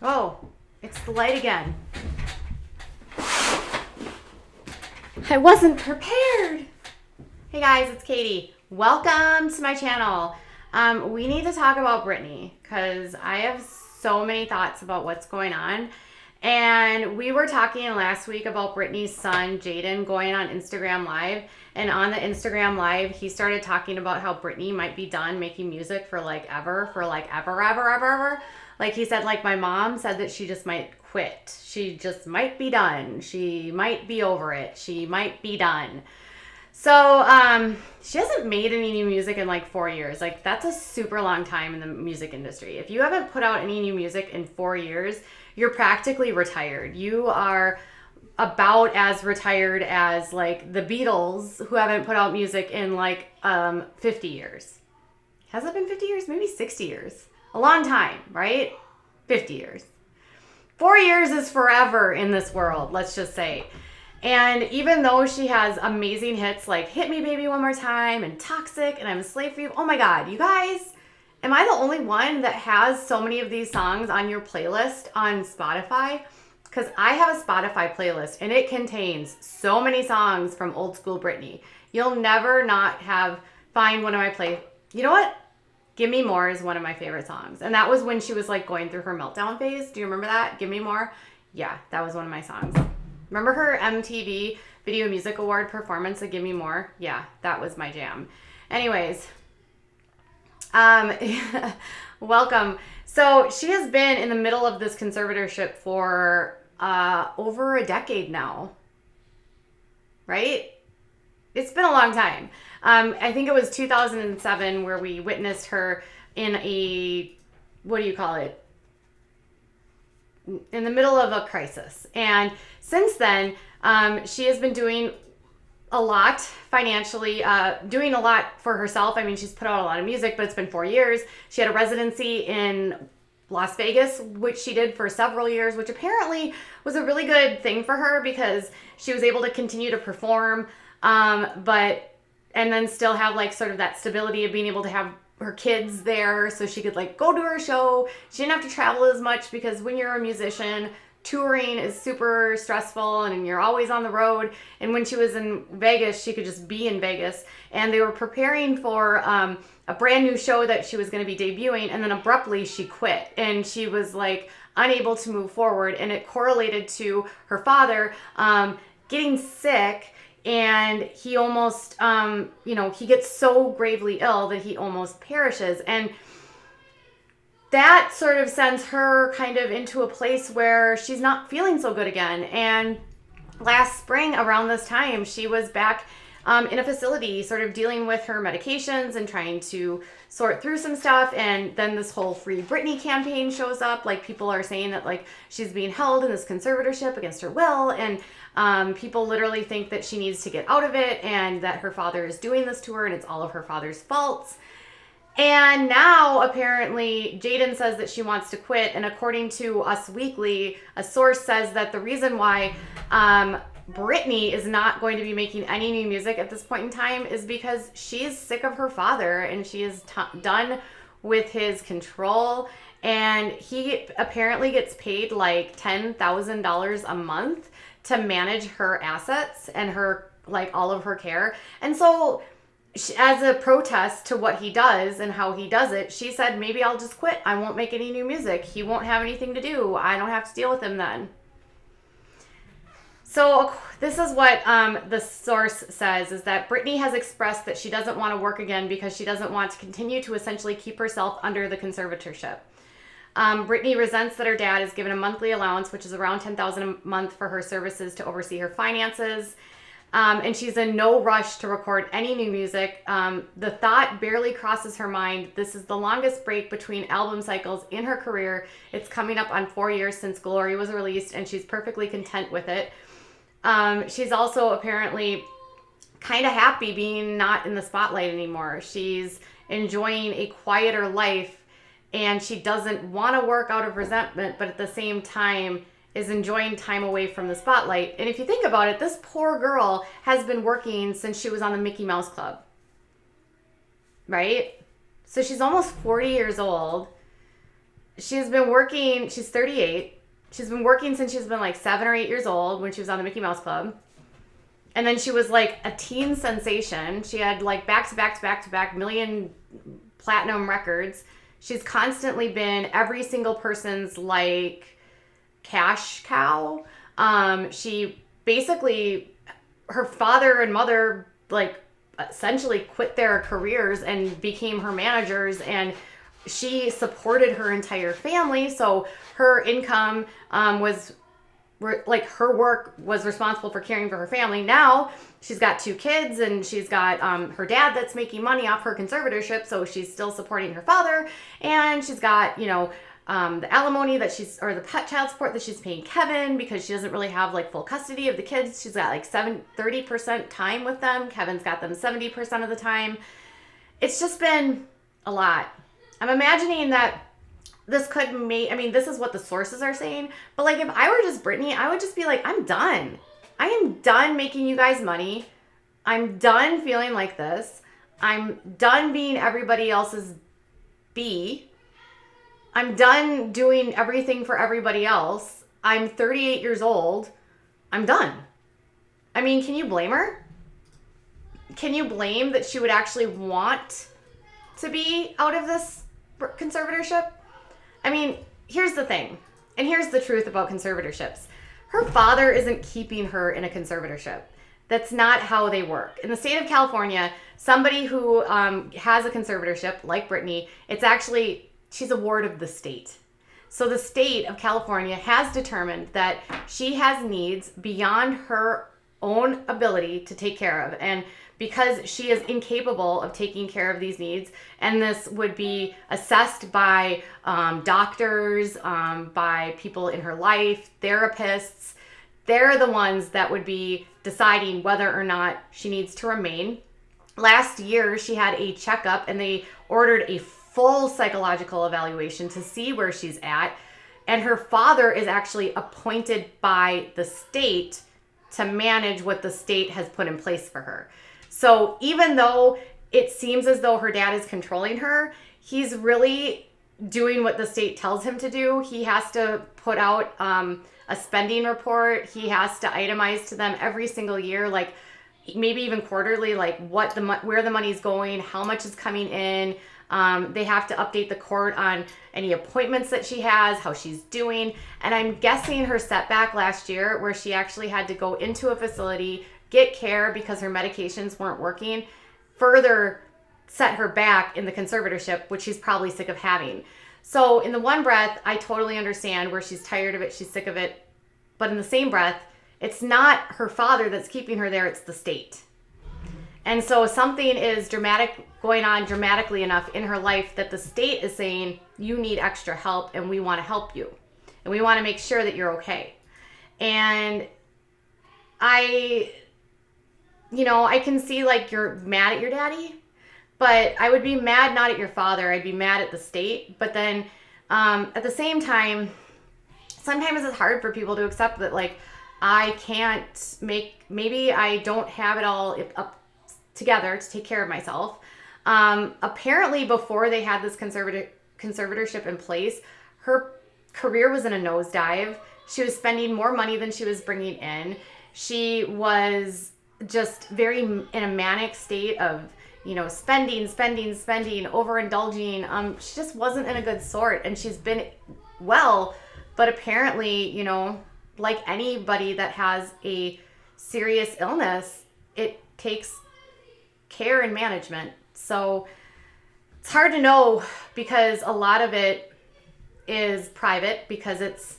Oh, it's the light again. I wasn't prepared. Hey guys, it's Katie. Welcome to my channel. We need to talk about Britney because I have so many thoughts about what's going on. And we were talking last week about Britney's son, Jaden, going on Instagram Live. And on the Instagram Live, he started talking about how Britney might be done making music for ever. Like he said, my mom said that she just might quit. She just might be done. She might be over it. She might be done. So she hasn't made any new music in 4 years. That's a super long time in the music industry. If you haven't put out any new music in 4 years, you're practically retired. You are about as retired as the Beatles, who haven't put out music in 50 years. Has it been 50 years? Maybe 60 years. A long time, right? 50 years. 4 years is forever in this world, let's just say. And even though she has amazing hits like Hit Me Baby One More Time and Toxic and I'm a Slave for You. Oh my God, you guys, am I the only one that has so many of these songs on your playlist on Spotify? Because I have a Spotify playlist and it contains so many songs from old school Britney. You'll never not find one of my You know what? Give Me More is one of my favorite songs. And that was when she was going through her meltdown phase. Do you remember that? Give Me More? Yeah, that was one of my songs. Remember her MTV Video Music Award performance of Give Me More? Yeah, that was my jam. Anyways, welcome. So she has been in the middle of this conservatorship for over a decade now, right? It's been a long time. I think it was 2007 where we witnessed her in what do you call it? In the middle of a crisis. And since then, she has been doing a lot financially, doing a lot for herself. I mean, she's put out a lot of music, but it's been 4 years. She had a residency in Las Vegas, which she did for several years, which apparently was a really good thing for her because she was able to continue to perform, and then still have sort of that stability of being able to have her kids there so she could go to her show. She didn't have to travel as much because when you're a musician, touring is super stressful and you're always on the road. And when she was in Vegas, she could just be in Vegas. And they were preparing for a brand new show that she was going to be debuting, and then abruptly she quit and she was unable to move forward. And it correlated to her father getting sick. And he almost, he gets so gravely ill that he almost perishes. And that sort of sends her kind of into a place where she's not feeling so good again. And last spring around this time, she was back in a facility sort of dealing with her medications and trying to sort through some stuff. And then this whole Free Britney campaign shows up. People are saying that she's being held in this conservatorship against her will. And people literally think that she needs to get out of it and that her father is doing this to her and it's all of her father's faults. And now apparently Jaden says that she wants to quit. And according to Us Weekly, a source says that the reason why Britney is not going to be making any new music at this point in time is because she's sick of her father and she is done with his control. And he apparently gets paid $10,000 a month to manage her assets and her all of her care. And so as a protest to what he does and how he does it, she said, maybe I'll just quit. I won't make any new music. He won't have anything to do. I don't have to deal with him then. So this is what the source says, is that Britney has expressed that she doesn't want to work again because she doesn't want to continue to essentially keep herself under the conservatorship. Britney resents that her dad is given a monthly allowance, which is around $10,000 a month for her services to oversee her finances. And she's in no rush to record any new music. The thought barely crosses her mind. This is the longest break between album cycles in her career. It's coming up on 4 years since Glory was released, and she's perfectly content with it. She's also apparently kind of happy being not in the spotlight anymore. She's enjoying a quieter life and she doesn't want to work out of resentment, but at the same time is enjoying time away from the spotlight. And if you think about it, this poor girl has been working since she was on the Mickey Mouse Club, right? So she's almost 40 years old. She's been working, she's 38. She's been working since she's been like 7 or 8 years old when she was on the Mickey Mouse Club. And then she was like a teen sensation. She had like back-to-back million platinum records. She's constantly been every single person's like cash cow. She basically, her father and mother like essentially quit their careers and became her managers, and she supported her entire family. So her income was like her work was responsible for caring for her family. Now she's got 2 kids, and she's got her dad that's making money off her conservatorship, so she's still supporting her father. And she's got the alimony that or the pet child support that she's paying Kevin, because she doesn't really have like full custody of the kids. She's got like 30% time with them. Kevin's got them 70% of the time. It's just been a lot. I'm imagining that this could this is what the sources are saying, but like if I were just Britney, I would just be like, I'm done. I am done making you guys money. I'm done feeling like this. I'm done being everybody else's bee. I'm done doing everything for everybody else. I'm 38 years old. I'm done. I mean, can you blame her? Can you blame that she would actually want to be out of this conservatorship? I mean, here's the thing, and here's the truth about conservatorships. Her father isn't keeping her in a conservatorship. That's not how they work. In the state of California, somebody who has a conservatorship, like Britney, she's a ward of the state. So the state of California has determined that she has needs beyond her own ability to take care of. And because she is incapable of taking care of these needs, and this would be assessed by doctors, by people in her life, therapists, they're the ones that would be deciding whether or not she needs to remain. Last year, she had a checkup, and they ordered a full psychological evaluation to see where she's at. And her father is actually appointed by the state to manage what the state has put in place for her. So even though it seems as though her dad is controlling her, he's really doing what the state tells him to do. He has to put out a spending report. He has to itemize to them every single year, like maybe even quarterly, like where the money's going, how much is coming in. They have to update the court on any appointments that she has, how she's doing. And I'm guessing her setback last year, where she actually had to go into a facility, get care because her medications weren't working, further set her back in the conservatorship, which she's probably sick of having. So in the one breath, I totally understand where she's tired of it, she's sick of it. But in the same breath, it's not her father that's keeping her there, it's the state. And so something is going on dramatically enough in her life that the state is saying, you need extra help, and we want to help you. And we want to make sure that you're okay. And I can see like you're mad at your daddy, but I would be mad not at your father. I'd be mad at the state. But then at the same time, sometimes it's hard for people to accept that like I can't maybe I don't have it all up together to take care of myself. Apparently before they had this conservatorship in place, her career was in a nosedive. She was spending more money than she was bringing in. She was just very in a manic state of, spending, overindulging. She just wasn't in a good sort, and she's been well, but apparently, like anybody that has a serious illness, it takes care and management. So it's hard to know, because a lot of it is private because it's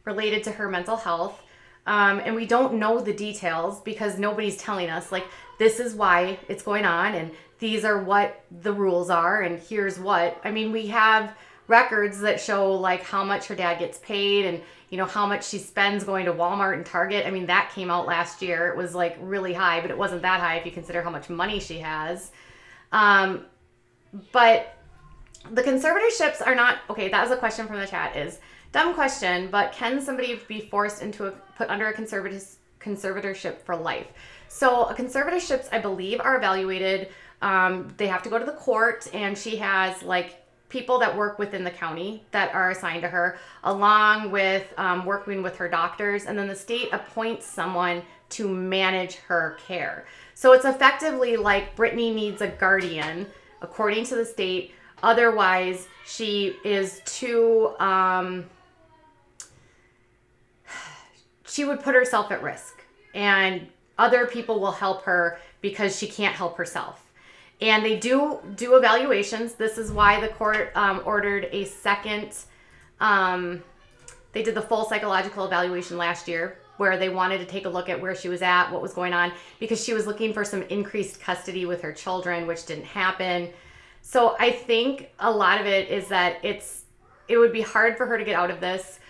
related to her mental health. And we don't know the details because nobody's telling us, like, this is why it's going on, and these are what the rules are, and here's what. I mean, we have records that show, like, how much her dad gets paid and, how much she spends going to Walmart and Target. I mean, that came out last year. It was, like, really high, but it wasn't that high if you consider how much money she has. But The conservatorships are not, okay, that was a question from the chat, is dumb question, but can somebody be forced put under a conservatorship for life? So conservatorships, I believe, are evaluated. They have to go to the court, and she has like people that work within the county that are assigned to her, along with working with her doctors, and then the state appoints someone to manage her care. So it's effectively like Britney needs a guardian, according to the state. Otherwise, she is too, she would put herself at risk, and other people will help her because she can't help herself. And they do evaluations. This is why the court ordered a second, they did the full psychological evaluation last year, where they wanted to take a look at where she was at, what was going on, because she was looking for some increased custody with her children, which didn't happen. So I think a lot of it is that it would be hard for her to get out of this,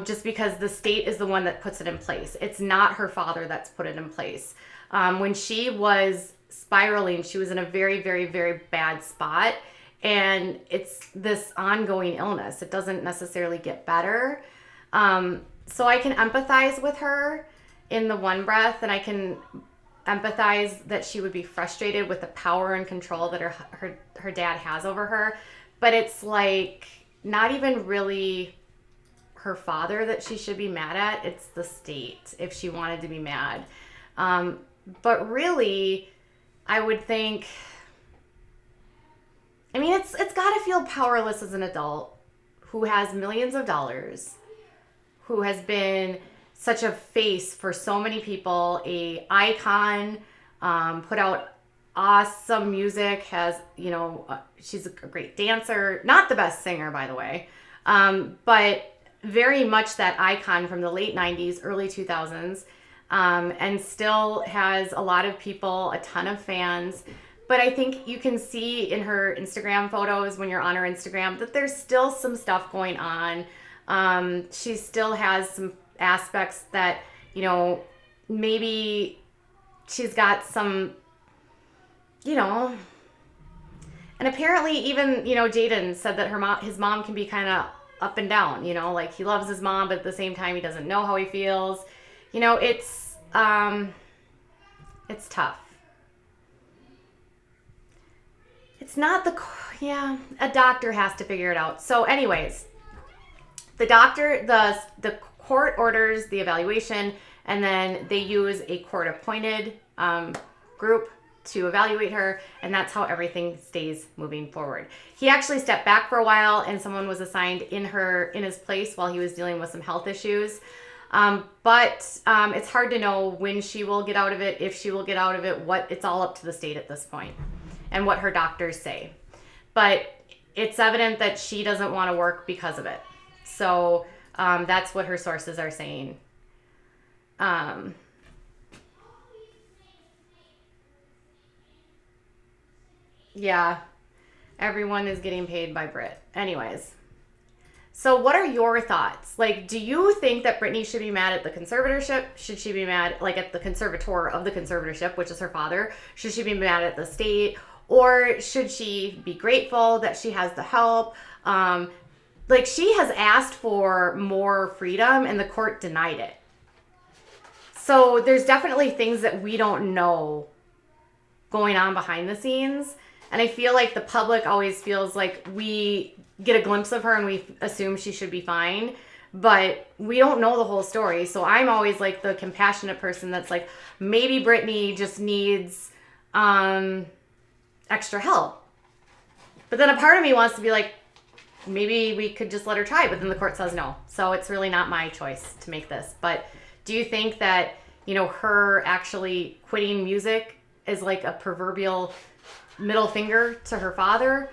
just because the state is the one that puts it in place. It's not her father that's put it in place. When she was spiraling, she was in a very, very, very bad spot, and it's this ongoing illness. It doesn't necessarily get better. So I can empathize with her in the one breath, and I can empathize that she would be frustrated with the power and control that her dad has over her. But it's like not even really her father that she should be mad at. It's the state, if she wanted to be mad. But really, I would think, I mean, it's got to feel powerless as an adult who has millions of dollars, who has been such a face for so many people, a icon, put out awesome music, has, she's a great dancer, not the best singer, by the way, but very much that icon from the late 90s, early 2000s, and still has a lot of people, a ton of fans. But I think you can see in her Instagram photos, when you're on her Instagram, that there's still some stuff going on. She still has some aspects that, maybe she's got some, and apparently even, Jaden said that his mom can be kind of up and down, like he loves his mom, but at the same time, he doesn't know how he feels. It's tough. It's not a doctor has to figure it out. So anyways, the court orders the evaluation, and then they use a court-appointed group to evaluate her, and that's how everything stays moving forward. He actually stepped back for a while, and someone was assigned in his place while he was dealing with some health issues. But it's hard to know when she will get out of it, if she will get out of it. It's all up to the state at this point, and what her doctors say. But it's evident that she doesn't want to work because of it. So that's what her sources are saying. Yeah, everyone is getting paid by Brit. Anyways, so what are your thoughts? Like, do you think that Britney should be mad at the conservatorship? Should she be mad, like, at the conservator of the conservatorship, which is her father? Should she be mad at the state? Or should she be grateful that she has the help? Like, she has asked for more freedom, and the court denied it. So there's definitely things that we don't know going on behind the scenes. And I feel like the public always feels like we get a glimpse of her and we assume she should be fine. But we don't know the whole story. So I'm always like the compassionate person that's like, maybe Britney just needs extra help. But then a part of me wants to be like, maybe we could just let her try. But then the court says no. So it's really not my choice to make this. But do you think that, her actually quitting music is like a proverbial middle finger to her father?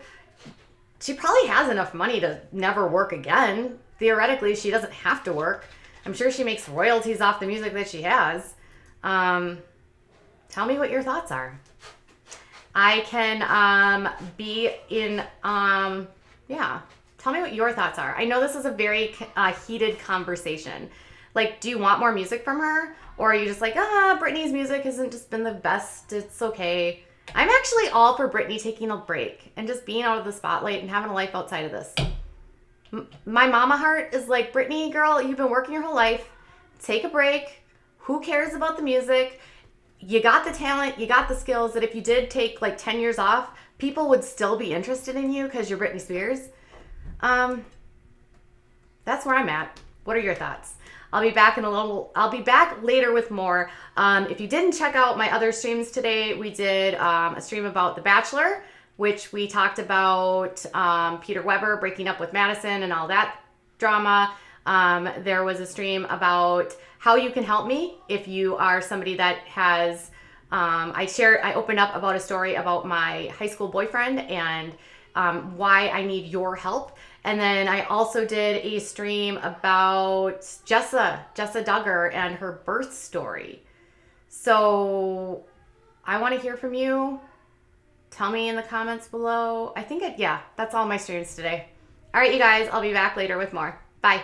She probably has enough money to never work again. Theoretically, she doesn't have to work. I'm sure she makes royalties off the music that she has. Tell me what your thoughts are. I can be in, tell me what your thoughts are. I know this is a very heated conversation. Like, do you want more music from her? Or are you just like, Britney's music hasn't just been the best. It's okay. I'm actually all for Britney taking a break and just being out of the spotlight and having a life outside of this. My mama heart is like, Britney, girl, you've been working your whole life. Take a break. Who cares about the music? You got the talent, you got the skills that if you did take like 10 years off, people would still be interested in you because you're Britney Spears. That's where I'm at. What are your thoughts? I'll be back later with more. If you didn't check out my other streams today, we did a stream about The Bachelor, which we talked about Peter Weber breaking up with Madison and all that drama. There was a stream about how you can help me if you are somebody that has, I opened up about a story about my high school boyfriend and why I need your help. And then I also did a stream about Jessa Duggar and her birth story. So I want to hear from you. Tell me in the comments below. That's all my streams today. All right, you guys, I'll be back later with more. Bye.